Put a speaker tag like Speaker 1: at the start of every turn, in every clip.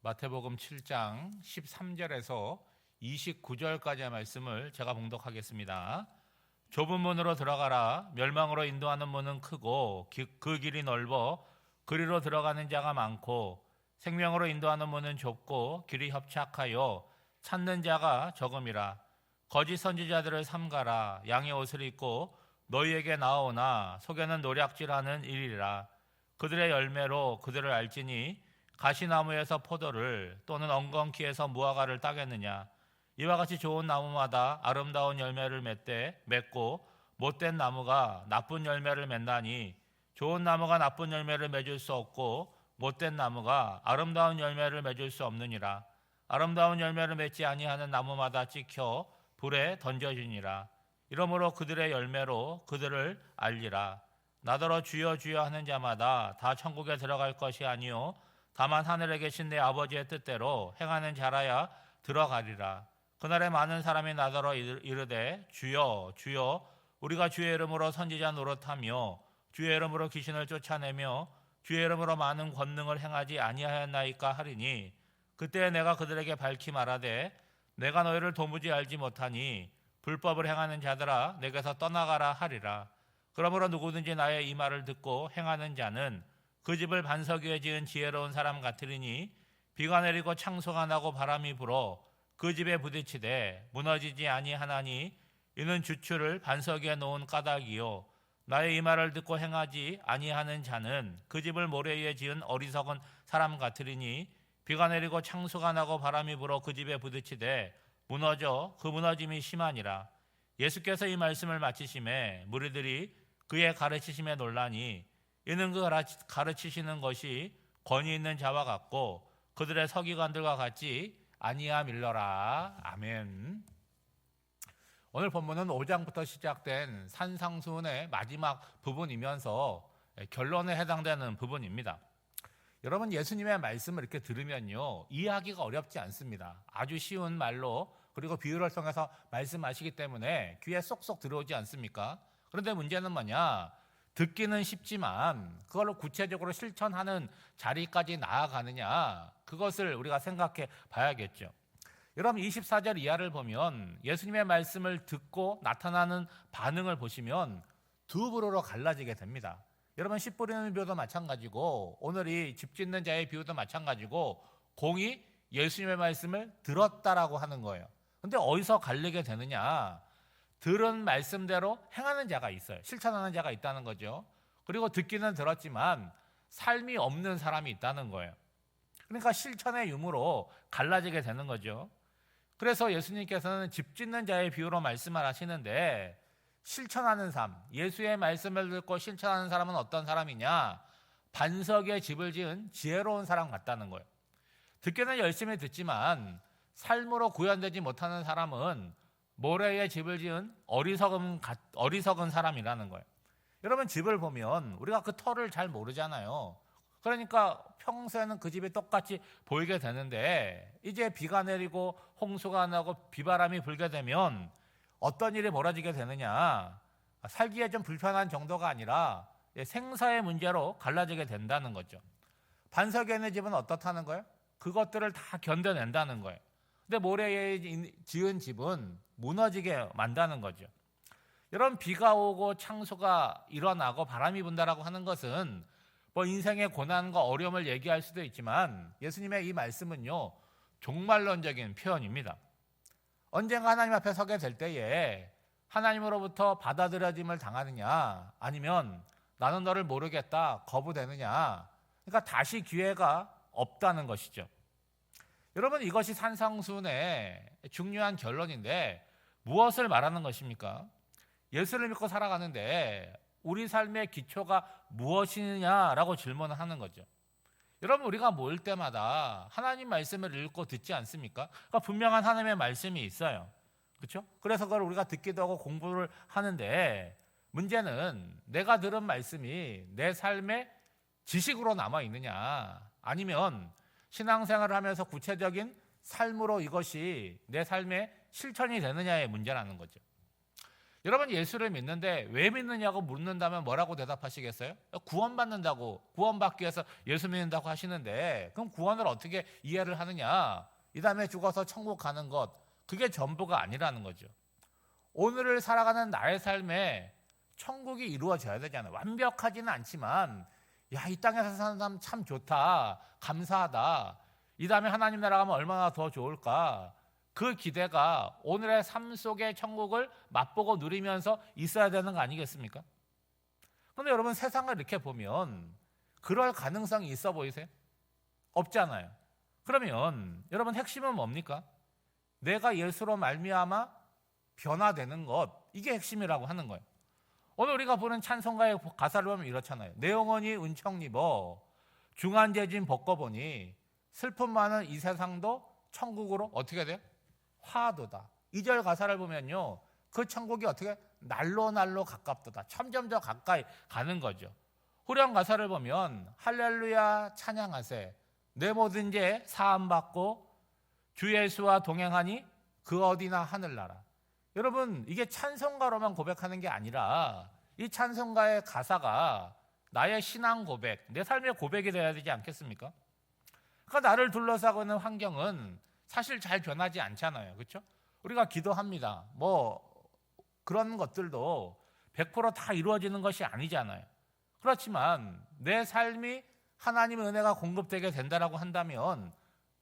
Speaker 1: 마태복음 7장 13절에서 29절까지의 말씀을 제가 봉독하겠습니다. 좁은 문으로 들어가라. 멸망으로 인도하는 문은 크고 그 길이 넓어 그리로 들어가는 자가 많고 생명으로 인도하는 문은 좁고 길이 협착하여 찾는 자가 적음이라. 거짓 선지자들을 삼가라. 양의 옷을 입고 너희에게 나오나 속에는 노략질하는 일이라. 그들의 열매로 그들을 알지니 가시나무에서 포도를 또는 엉겅퀴에서 무화과를 따겠느냐. 이와 같이 좋은 나무마다 아름다운 열매를 맺고 못된 나무가 나쁜 열매를 맺나니 좋은 나무가 나쁜 열매를 맺을 수 없고 못된 나무가 아름다운 열매를 맺을 수 없느니라. 아름다운 열매를 맺지 아니하는 나무마다 찍혀 불에 던져지니라. 이러므로 그들의 열매로 그들을 알리라. 나더러 주여 주여 하는 자마다 다 천국에 들어갈 것이 아니요 다만 하늘에 계신 내 아버지의 뜻대로 행하는 자라야 들어가리라. 그날에 많은 사람이 나더러 이르되 주여 주여 우리가 주의 이름으로 선지자 노릇하며 주의 이름으로 귀신을 쫓아내며 주의 이름으로 많은 권능을 행하지 아니하였나이까 하리니 그때 내가 그들에게 밝히 말하되 내가 너희를 도무지 알지 못하니 불법을 행하는 자들아 내게서 떠나가라 하리라. 그러므로 누구든지 나의 이 말을 듣고 행하는 자는 그 집을 반석 위에 지은 지혜로운 사람 같으리니 비가 내리고 창소가 나고 바람이 불어 그 집에 부딪히되 무너지지 아니하나니 이는 주추를 반석 위에 놓은 까닭이요 나의 이 말을 듣고 행하지 아니하는 자는 그 집을 모래 위에 지은 어리석은 사람 같으리니 비가 내리고 창소가 나고 바람이 불어 그 집에 부딪히되 무너져 그 무너짐이 심하니라. 예수께서 이 말씀을 마치심에 무리들이 그의 가르치심에 놀라니 이는 그 가르치시는 것이 권위 있는 자와 같고 그들의 서기관들과 같지 아니함일러라. 아멘. 오늘 본문은 5장부터 시작된 산상수훈의 마지막 부분이면서 결론에 해당되는 부분입니다. 여러분, 예수님의 말씀을 이렇게 들으면요 이해하기가 어렵지 않습니다. 아주 쉬운 말로 그리고 비유를 통해서 말씀하시기 때문에 귀에 쏙쏙 들어오지 않습니까? 그런데 문제는 뭐냐? 듣기는 쉽지만 그걸로 구체적으로 실천하는 자리까지 나아가느냐, 그것을 우리가 생각해 봐야겠죠. 여러분, 24절 이하를 보면 예수님의 말씀을 듣고 나타나는 반응을 보시면 두 부류로 갈라지게 됩니다. 여러분, 씨 뿌리는 비유도 마찬가지고 오늘 이 집 짓는 자의 비유도 마찬가지고 공이 예수님의 말씀을 들었다라고 하는 거예요. 그런데 어디서 갈리게 되느냐? 들은 말씀대로 행하는 자가 있어요. 실천하는 자가 있다는 거죠. 그리고 듣기는 들었지만 삶이 없는 사람이 있다는 거예요. 그러니까 실천의 유무로 갈라지게 되는 거죠. 그래서 예수님께서는 집 짓는 자의 비유로 말씀을 하시는데 실천하는 삶, 예수의 말씀을 듣고 실천하는 사람은 어떤 사람이냐? 반석에 집을 지은 지혜로운 사람 같다는 거예요. 듣기는 열심히 듣지만 삶으로 구현되지 못하는 사람은 모래에 집을 지은 어리석은 사람이라는 거예요. 여러분, 집을 보면 우리가 그 터를 잘 모르잖아요. 그러니까 평소에는 그 집이 똑같이 보이게 되는데 이제 비가 내리고 홍수가 나고 비바람이 불게 되면 어떤 일이 벌어지게 되느냐? 살기에 좀 불편한 정도가 아니라 생사의 문제로 갈라지게 된다는 거죠. 반석에 있는 집은 어떻다는 거예요? 그것들을 다 견뎌낸다는 거예요. 근데 모래에 지은 집은 무너지게 만다는 거죠. 여러분, 비가 오고 창수가 일어나고 바람이 분다라고 하는 것은 뭐 인생의 고난과 어려움을 얘기할 수도 있지만 예수님의 이 말씀은요 종말론적인 표현입니다. 언젠가 하나님 앞에 서게 될 때에 하나님으로부터 받아들여짐을 당하느냐 아니면 나는 너를 모르겠다 거부되느냐, 그러니까 다시 기회가 없다는 것이죠. 여러분, 이것이 산상수훈의 중요한 결론인데 무엇을 말하는 것입니까? 예수를 믿고 살아가는데 우리 삶의 기초가 무엇이냐라고 질문을 하는 거죠. 여러분, 우리가 모일 때마다 하나님 말씀을 읽고 듣지 않습니까? 그러니까 분명한 하나님의 말씀이 있어요. 그렇죠? 그래서 그걸 우리가 듣기도 하고 공부를 하는데 문제는 내가 들은 말씀이 내 삶의 지식으로 남아 있느냐 아니면 신앙생활을 하면서 구체적인 삶으로 이것이 내 삶의 실천이 되느냐의 문제라는 거죠. 여러분 예수를 믿는데 왜 믿느냐고 묻는다면 뭐라고 대답하시겠어요? 구원받는다고, 구원받기 위해서 예수 믿는다고 하시는데 그럼 구원을 어떻게 이해를 하느냐? 이 다음에 죽어서 천국 가는 것, 그게 전부가 아니라는 거죠. 오늘을 살아가는 나의 삶에 천국이 이루어져야 되잖아요. 완벽하지는 않지만 야, 이 땅에서 사는 사람 참 좋다, 감사하다, 이 다음에 하나님 나라 가면 얼마나 더 좋을까, 그 기대가 오늘의 삶 속의 천국을 맛보고 누리면서 있어야 되는 거 아니겠습니까? 그런데 여러분 세상을 이렇게 보면 그럴 가능성이 있어 보이세요? 없잖아요. 그러면 여러분 핵심은 뭡니까? 내가 예수로 말미암아 변화되는 것, 이게 핵심이라고 하는 거예요. 오늘 우리가 보는 찬송가의 가사를 보면 이렇잖아요. 내 영혼이 은총 입어 중한재진 벗고보니 슬픔 많은 이 세상도 천국으로 어떻게 돼요? 화도다. 2절 가사를 보면요, 그 천국이 어떻게 날로 날로 가깝도다, 점점 더 가까이 가는 거죠. 후렴 가사를 보면 할렐루야 찬양하세 내 모든 죄 사함받고 주 예수와 동행하니 그 어디나 하늘나라. 여러분 이게 찬송가로만 고백하는 게 아니라 이 찬송가의 가사가 나의 신앙 고백, 내 삶의 고백이 되어야 되지 않겠습니까? 그러니까 나를 둘러싸고 있는 환경은 사실 잘 변하지 않잖아요. 그렇죠? 우리가 기도합니다. 뭐 그런 것들도 100%다 이루어지는 것이 아니잖아요. 그렇지만 내 삶이 하나님의 은혜가 공급되게 된다라고 한다면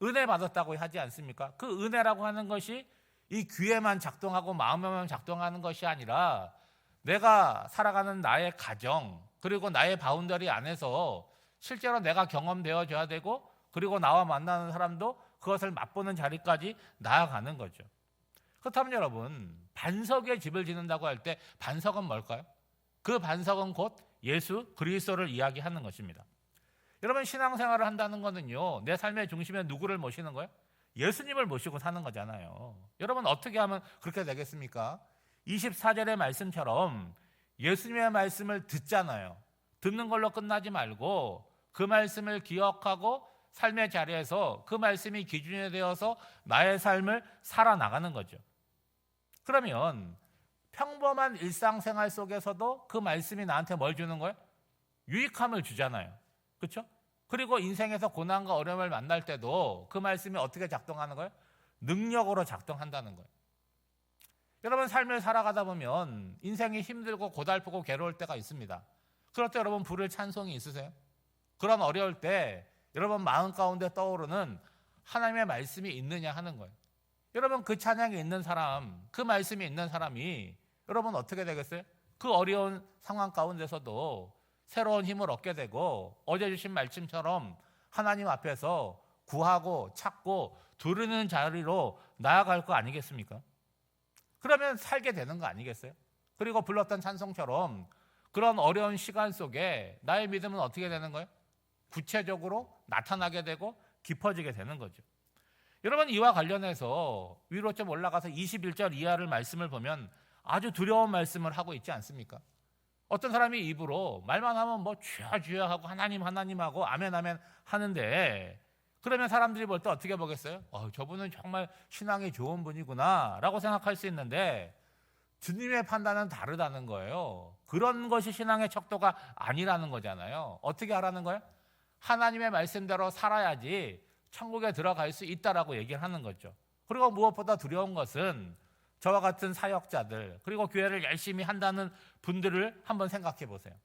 Speaker 1: 은혜 받았다고 하지 않습니까? 그 은혜라고 하는 것이 이 귀에만 작동하고 마음에만 작동하는 것이 아니라 내가 살아가는 나의 가정, 그리고 나의 바운더리 안에서 실제로 내가 경험되어져야 되고, 그리고 나와 만나는 사람도 그것을 맛보는 자리까지 나아가는 거죠. 그렇다면 여러분, 반석에 집을 짓는다고 할 때 반석은 뭘까요? 그 반석은 곧 예수 그리스도를 이야기하는 것입니다. 여러분 신앙생활을 한다는 것은요, 내 삶의 중심에 누구를 모시는 거예요? 예수님을 모시고 사는 거잖아요. 여러분 어떻게 하면 그렇게 되겠습니까? 24절의 말씀처럼 예수님의 말씀을 듣잖아요. 듣는 걸로 끝나지 말고 그 말씀을 기억하고 삶의 자리에서 그 말씀이 기준이 되어서 나의 삶을 살아나가는 거죠. 그러면 평범한 일상생활 속에서도 그 말씀이 나한테 뭘 주는 거예요? 유익함을 주잖아요. 그렇죠? 그리고 인생에서 고난과 어려움을 만날 때도 그 말씀이 어떻게 작동하는 거예요? 능력으로 작동한다는 거예요. 여러분 삶을 살아가다 보면 인생이 힘들고 고달프고 괴로울 때가 있습니다. 그럴 때 여러분 부를 찬송이 있으세요? 그런 어려울 때 여러분 마음 가운데 떠오르는 하나님의 말씀이 있느냐 하는 거예요. 여러분 그 찬양이 있는 사람, 그 말씀이 있는 사람이 여러분 어떻게 되겠어요? 그 어려운 상황 가운데서도 새로운 힘을 얻게 되고 어제 주신 말씀처럼 하나님 앞에서 구하고 찾고 두르는 자리로 나아갈 거 아니겠습니까? 그러면 살게 되는 거 아니겠어요? 그리고 불렀던 찬송처럼 그런 어려운 시간 속에 나의 믿음은 어떻게 되는 거예요? 구체적으로 나타나게 되고 깊어지게 되는 거죠. 여러분 이와 관련해서 위로 좀 올라가서 21절 이하를 말씀을 보면 아주 두려운 말씀을 하고 있지 않습니까? 어떤 사람이 입으로 말만 하면 뭐 주여 주여 하고 하나님 하나님 하고 아멘 아멘 하는데, 그러면 사람들이 볼 때 어떻게 보겠어요? 저분은 정말 신앙이 좋은 분이구나 라고 생각할 수 있는데 주님의 판단은 다르다는 거예요. 그런 것이 신앙의 척도가 아니라는 거잖아요. 어떻게 하라는 거예요? 하나님의 말씀대로 살아야지 천국에 들어갈 수 있다라고 얘기를 하는 거죠. 그리고 무엇보다 두려운 것은 저와 같은 사역자들, 그리고 교회를 열심히 한다는 분들을 한번 생각해 보세요.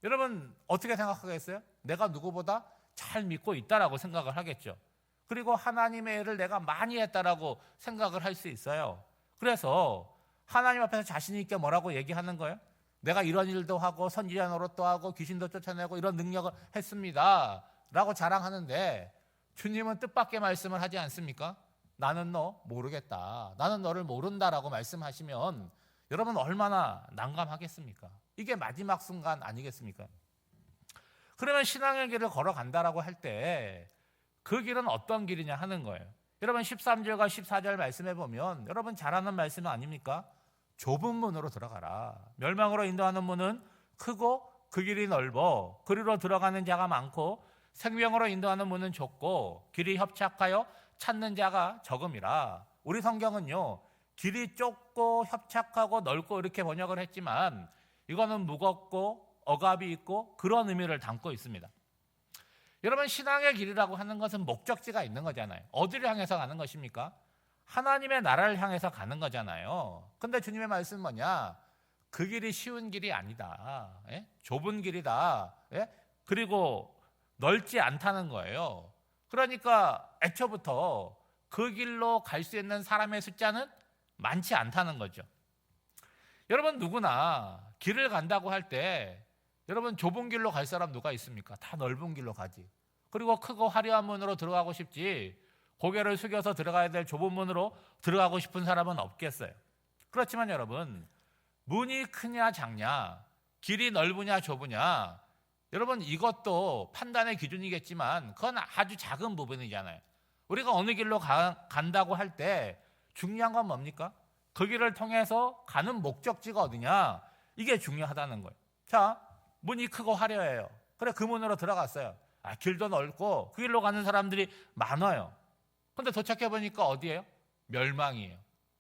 Speaker 1: 여러분 어떻게 생각하겠어요? 내가 누구보다 잘 믿고 있다라고 생각을 하겠죠. 그리고 하나님의 일을 내가 많이 했다라고 생각을 할 수 있어요. 그래서 하나님 앞에서 자신 있게 뭐라고 얘기하는 거예요? 내가 이런 일도 하고 선지자 노릇도 하고 귀신도 쫓아내고 이런 능력을 했습니다 라고 자랑하는데 주님은 뜻밖의 말씀을 하지 않습니까? 나는 너 모르겠다, 나는 너를 모른다라고 말씀하시면 여러분 얼마나 난감하겠습니까? 이게 마지막 순간 아니겠습니까? 그러면 신앙의 길을 걸어간다라고 할 때 그 길은 어떤 길이냐 하는 거예요. 여러분 13절과 14절 말씀해 보면 여러분 잘 아는 말씀 아닙니까? 좁은 문으로 들어가라. 멸망으로 인도하는 문은 크고 그 길이 넓어 그리로 들어가는 자가 많고 생명으로 인도하는 문은 좁고 길이 협착하여 찾는 자가 적음이라. 우리 성경은요 길이 좁고 협착하고 넓고 이렇게 번역을 했지만 이거는 무겁고 억압이 있고 그런 의미를 담고 있습니다. 여러분, 신앙의 길이라고 하는 것은 목적지가 있는 거잖아요. 어디를 향해서 가는 것입니까? 하나님의 나라를 향해서 가는 거잖아요. 근데 주님의 말씀은 뭐냐? 그 길이 쉬운 길이 아니다. 예? 좁은 길이다. 예? 그리고 넓지 않다는 거예요. 그러니까 애초부터 그 길로 갈 수 있는 사람의 숫자는 많지 않다는 거죠. 여러분, 누구나 길을 간다고 할 때 여러분, 좁은 길로 갈 사람 누가 있습니까? 다 넓은 길로 가지. 그리고 크고 화려한 문으로 들어가고 싶지, 고개를 숙여서 들어가야 될 좁은 문으로 들어가고 싶은 사람은 없겠어요. 그렇지만 여러분, 문이 크냐 작냐, 길이 넓으냐 좁으냐, 여러분, 이것도 판단의 기준이겠지만 그건 아주 작은 부분이잖아요. 우리가 어느 길로 간다고 할 때 중요한 건 뭡니까? 그 길을 통해서 가는 목적지가 어디냐, 이게 중요하다는 거예요. 자, 문이 크고 화려해요. 그래, 그 문으로 들어갔어요. 길도 넓고 그 길로 가는 사람들이 많아요. 근데 도착해 보니까 어디예요? 멸망이에요.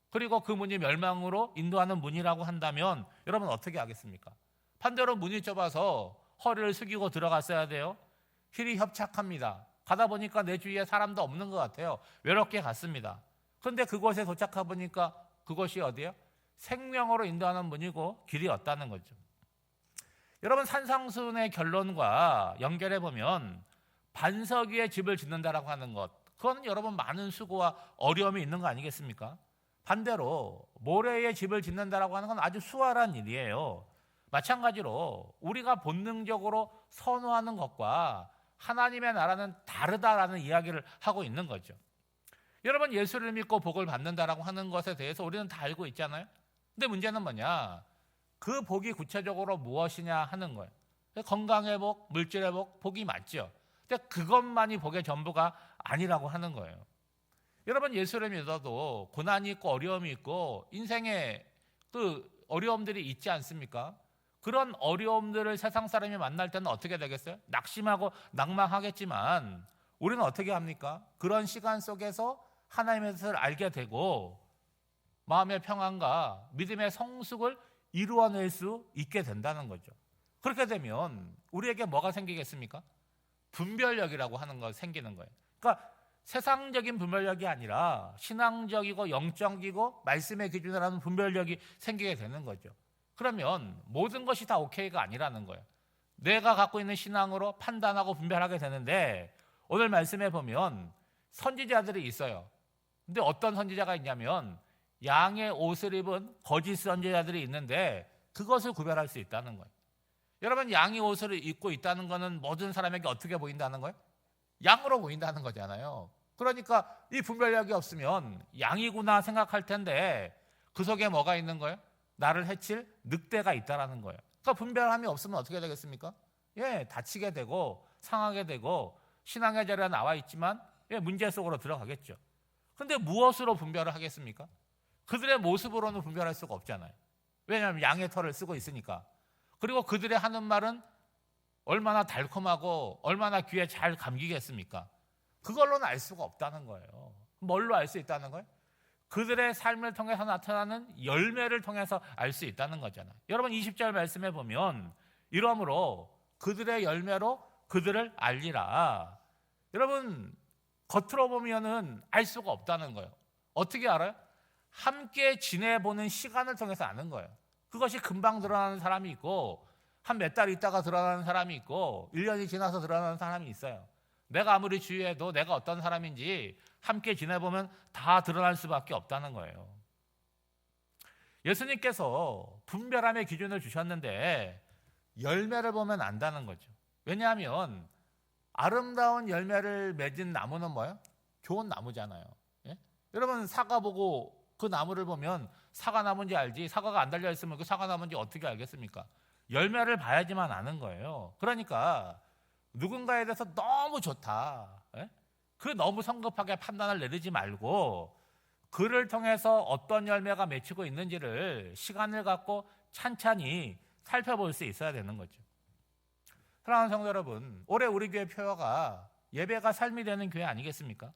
Speaker 1: 그리고 그 문이 멸망으로 인도하는 문이라고 한다면 여러분 어떻게 하겠습니까? 반대로 문이 좁아서 허리를 숙이고 들어갔어야 돼요. 길이 협착합니다. 가다 보니까 내 주위에 사람도 없는 것 같아요. 외롭게 갔습니다. 그런데 그곳에 도착해 보니까 그것이 어디예요? 생명으로 인도하는 문이고 길이었다는 거죠. 여러분, 산상수훈의 결론과 연결해 보면 반석 위에 집을 짓는다라고 하는 것, 그건 여러분 많은 수고와 어려움이 있는 거 아니겠습니까? 반대로 모래 위에 집을 짓는다라고 하는 건 아주 수월한 일이에요. 마찬가지로 우리가 본능적으로 선호하는 것과 하나님의 나라는 다르다라는 이야기를 하고 있는 거죠. 여러분, 예수를 믿고 복을 받는다라고 하는 것에 대해서 우리는 다 알고 있잖아요. 근데 문제는 뭐냐? 그 복이 구체적으로 무엇이냐 하는 거예요. 건강의 복, 물질의 복, 복이 맞죠. 근데 그것만이 복의 전부가 아니라고 하는 거예요. 여러분, 예수를 믿어도 고난이 있고 어려움이 있고 인생에 그 어려움들이 있지 않습니까? 그런 어려움들을 세상 사람이 만날 때는 어떻게 되겠어요? 낙심하고 낭망하겠지만 우리는 어떻게 합니까? 그런 시간 속에서 하나님의 뜻을 알게 되고 마음의 평안과 믿음의 성숙을 이루어낼 수 있게 된다는 거죠. 그렇게 되면 우리에게 뭐가 생기겠습니까? 분별력이라고 하는 거 생기는 거예요. 그러니까 세상적인 분별력이 아니라 신앙적이고 영적이고 말씀의 기준으로 하는 분별력이 생기게 되는 거죠. 그러면 모든 것이 다 오케이가 아니라는 거예요. 내가 갖고 있는 신앙으로 판단하고 분별하게 되는데 오늘 말씀에 보면 선지자들이 있어요. 근데 어떤 선지자가 있냐면 양의 옷을 입은 거짓 선지자들이 있는데 그것을 구별할 수 있다는 거예요. 여러분, 양의 옷을 입고 있다는 것은 모든 사람에게 어떻게 보인다는 거예요? 양으로 보인다는 거잖아요. 그러니까 이 분별력이 없으면 양이구나 생각할 텐데 그 속에 뭐가 있는 거예요? 나를 해칠 늑대가 있다라는 거예요. 그러니까 분별함이 없으면 어떻게 되겠습니까? 다치게 되고 상하게 되고 신앙의 자리에 나와 있지만 문제 속으로 들어가겠죠. 그런데 무엇으로 분별을 하겠습니까? 그들의 모습으로는 분별할 수가 없잖아요. 왜냐하면 양의 털을 쓰고 있으니까. 그리고 그들의 하는 말은 얼마나 달콤하고 얼마나 귀에 잘 감기겠습니까? 그걸로는 알 수가 없다는 거예요. 뭘로 알 수 있다는 거예요? 그들의 삶을 통해서 나타나는 열매를 통해서 알 수 있다는 거잖아요. 여러분, 20절 말씀에 보면 이러므로 그들의 열매로 그들을 알리라. 여러분, 겉으로 보면은 알 수가 없다는 거예요. 어떻게 알아요? 함께 지내보는 시간을 통해서 아는 거예요. 그것이 금방 드러나는 사람이 있고 한 몇 달 있다가 드러나는 사람이 있고 1년이 지나서 드러나는 사람이 있어요. 내가 아무리 주의해도 내가 어떤 사람인지 함께 지내보면 다 드러날 수밖에 없다는 거예요. 예수님께서 분별함의 기준을 주셨는데 열매를 보면 안다는 거죠. 왜냐하면 아름다운 열매를 맺은 나무는 뭐예요? 좋은 나무잖아요. 여러분, 사과 보고 그 나무를 보면 사과 나무인지 알지, 사과가 안 달려있으면 그 사과 나무인지 어떻게 알겠습니까? 열매를 봐야지만 아는 거예요. 그러니까 누군가에 대해서 너무 좋다, 그 너무 성급하게 판단을 내리지 말고 그를 통해서 어떤 열매가 맺히고 있는지를 시간을 갖고 찬찬히 살펴볼 수 있어야 되는 거죠. 사랑하는 성도 여러분, 올해 우리 교회 표어가 예배가 삶이 되는 교회 아니겠습니까?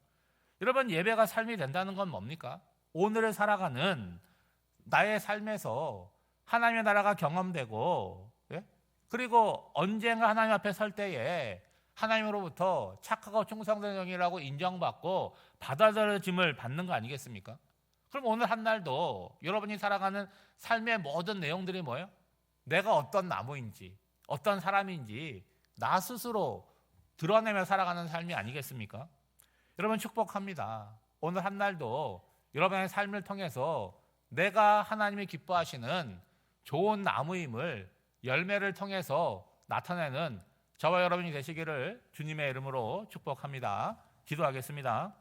Speaker 1: 여러분, 예배가 삶이 된다는 건 뭡니까? 오늘을 살아가는 나의 삶에서 하나님의 나라가 경험되고, 예? 그리고 언젠가 하나님 앞에 설 때에 하나님으로부터 착하고 충성된 종이라고 인정받고 받아들여짐을 받는 거 아니겠습니까? 그럼 오늘 한 날도 여러분이 살아가는 삶의 모든 내용들이 뭐예요? 내가 어떤 나무인지, 어떤 사람인지 나 스스로 드러내며 살아가는 삶이 아니겠습니까? 여러분 축복합니다. 오늘 한 날도 여러분의 삶을 통해서 내가 하나님이 기뻐하시는 좋은 나무임을 열매를 통해서 나타내는 저와 여러분이 되시기를 주님의 이름으로 축복합니다. 기도하겠습니다.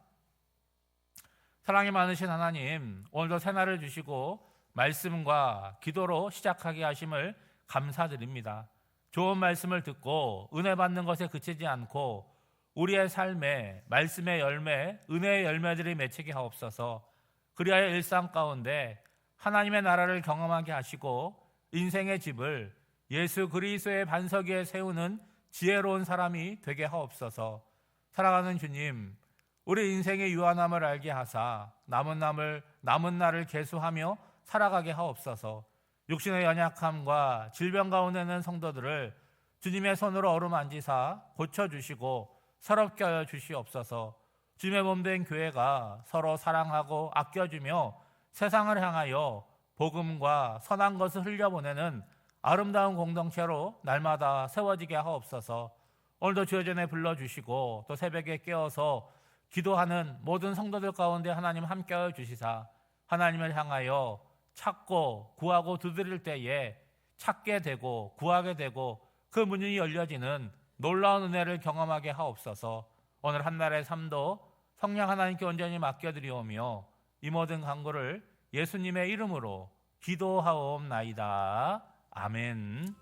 Speaker 1: 사랑이 많으신 하나님, 오늘도 새날을 주시고 말씀과 기도로 시작하게 하심을 감사드립니다. 좋은 말씀을 듣고 은혜 받는 것에 그치지 않고 우리의 삶에 말씀의 열매, 은혜의 열매들이 맺히게 하옵소서. 그리하여 일상 가운데 하나님의 나라를 경험하게 하시고 인생의 집을 예수 그리스도의 반석 위에 세우는 지혜로운 사람이 되게 하옵소서. 사랑하는 주님, 우리 인생의 유한함을 알게 하사 남은 날을 계수하며 살아가게 하옵소서. 육신의 연약함과 질병 가운데 있는 성도들을 주님의 손으로 어루만지사 고쳐주시고 새롭게 하여 주시옵소서. 주님의 몸된 교회가 서로 사랑하고 아껴주며 세상을 향하여 복음과 선한 것을 흘려보내는 아름다운 공동체로 날마다 세워지게 하옵소서. 오늘도 주의 전에 불러주시고 또 새벽에 깨어서 기도하는 모든 성도들 가운데 하나님 함께하여 주시사 하나님을 향하여 찾고 구하고 두드릴 때에 찾게 되고 구하게 되고 그 문이 열려지는 놀라운 은혜를 경험하게 하옵소서. 오늘 한날의 삶도 성령 하나님께 온전히 맡겨드리오며 이 모든 간구를 예수님의 이름으로 기도하옵나이다. 아멘.